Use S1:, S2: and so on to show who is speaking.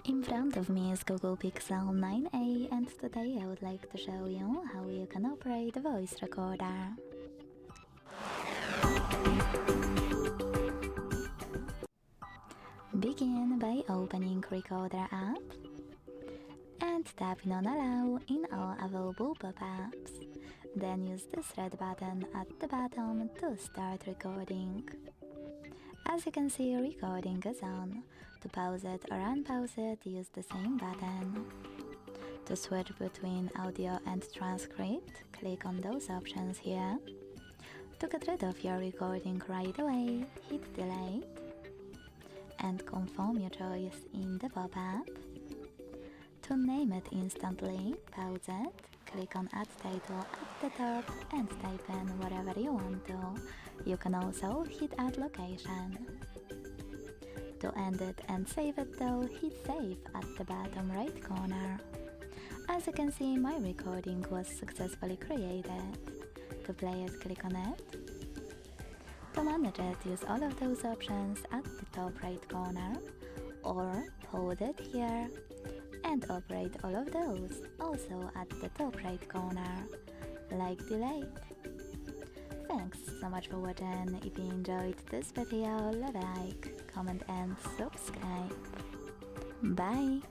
S1: In front of me is Google Pixel 9a, and today I would like to show you how you can operate a voice recorder. Begin by opening Recorder app and tapping on Allow in all available pop-ups. Then use this red button at the bottom to start recording. As you can see, recording is on. To pause it or unpause it, use the same button. To switch between audio and transcript, click on those options here. To get rid of your recording right away, hit delete and confirm your choice in the pop-up. To name it instantly, pause it, click on Add Title at the top and type in whatever you want to. You can also hit Add Location. To end it and save it though, hit Save at the bottom right corner. As you can see, my recording was successfully created. To play it, click on it. To manage it, use all of those options at the top right corner, or hold it here and operate all of those also at the top right corner, like delete. Thanks so much for watching. If you enjoyed this video, leave a like, comment and subscribe. Bye!